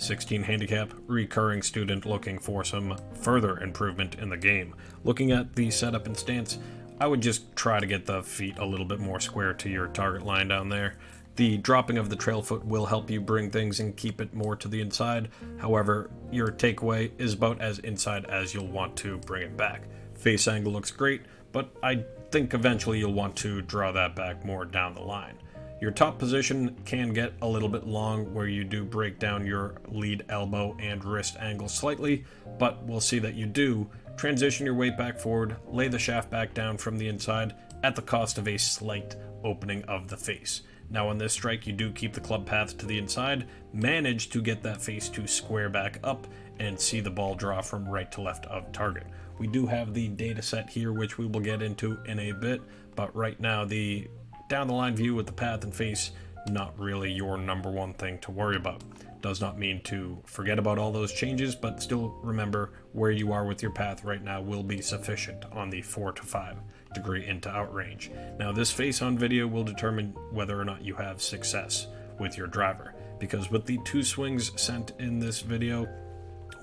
16 handicap, recurring student looking for some further improvement in the game. Looking at the setup and stance, I would just try to get the feet a little bit more square to your target line down there. The dropping of the trail foot will help you bring things and keep it more to the inside. However, your takeaway is about as inside as you'll want to bring it back. Face angle looks great, but I think eventually you'll want to draw that back more down the line. Your top position can get a little bit long where you do break down your lead elbow and wrist angle slightly, but we'll see that you do transition your weight back forward, lay the shaft back down from the inside at the cost of a slight opening of the face. Now on this strike, you do keep the club path to the inside, manage to get that face to square back up, and see the ball draw from right to left of target. We do have the data set here, which we will get into in a bit, but right now the down the line view with the path and face, not really your number one thing to worry about. Does not mean to forget about all those changes, but still remember where you are with your path right now will be sufficient on the 4 to 5 degree into out range. Now this face on video will determine whether or not you have success with your driver, because with the two swings sent in this video,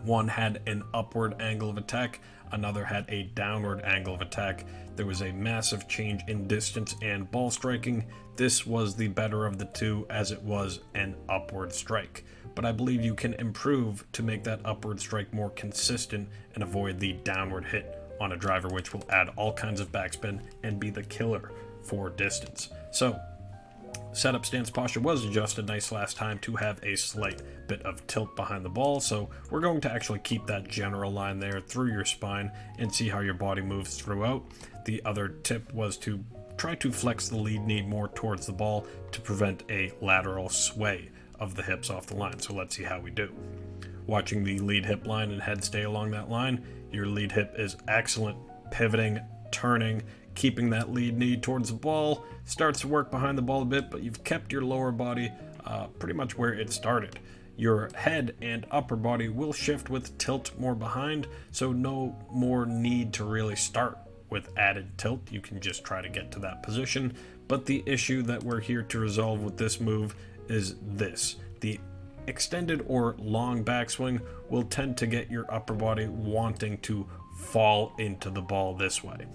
one had an upward angle of attack, another had a downward angle of attack. There was a massive change in distance and ball striking. This was the better of the two as it was an upward strike. But I believe you can improve to make that upward strike more consistent and avoid the downward hit on a driver, which will add all kinds of backspin and be the killer for distance. So setup stance posture was adjusted nice last time to have a slight bit of tilt behind the ball, so we're going to actually keep that general line there through your spine and see how your body moves throughout. The other tip was to try to flex the lead knee more towards the ball to prevent a lateral sway of the hips off the line. So let's see how we do. Watching the lead hip line and head stay along that line, your lead hip is excellent, pivoting, turning, keeping that lead knee towards the ball. Starts to work behind the ball a bit, but you've kept your lower body pretty much where it started. Your head and upper body will shift with tilt more behind, so no more need to really start with added tilt. You can just try to get to that position. But the issue that we're here to resolve with this move is this. The extended or long backswing will tend to get your upper body wanting to fall into the ball this way.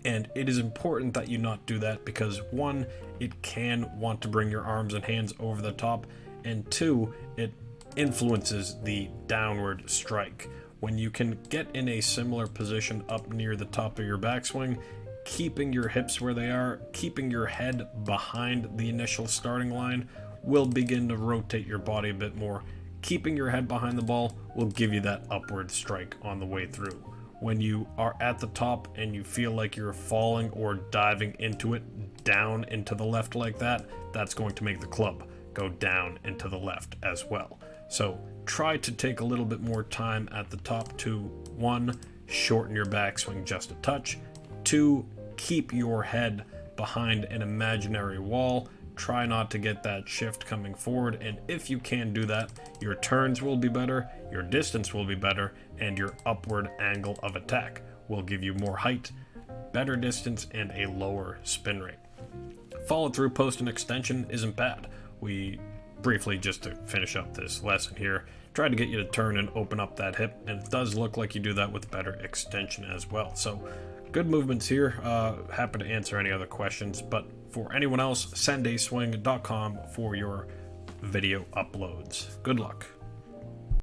And it is important that you not do that because one, it can want to bring your arms and hands over the top, and two, it influences the downward strike. When you can get in a similar position up near the top of your backswing, keeping your hips where they are, keeping your head behind the initial starting line will begin to rotate your body a bit more. Keeping your head behind the ball will give you that upward strike on the way through. When you are at the top and you feel like you're falling or diving into it down into the left like that, that's going to make the club go down into the left as well. So try to take a little bit more time at the top to, one, shorten your backswing just a touch, two, keep your head behind an imaginary wall. Try not to get that shift coming forward, and if you can do that, your turns will be better, your distance will be better, and your upward angle of attack will give you more height, better distance, and a lower spin rate. Follow through post and extension isn't bad. We briefly, just to finish up this lesson here, try to get you to turn and open up that hip, and it does look like you do that with better extension as well. So good movements here. Happy to answer any other questions, but for anyone else, sendaswing.com for your video uploads. Good luck.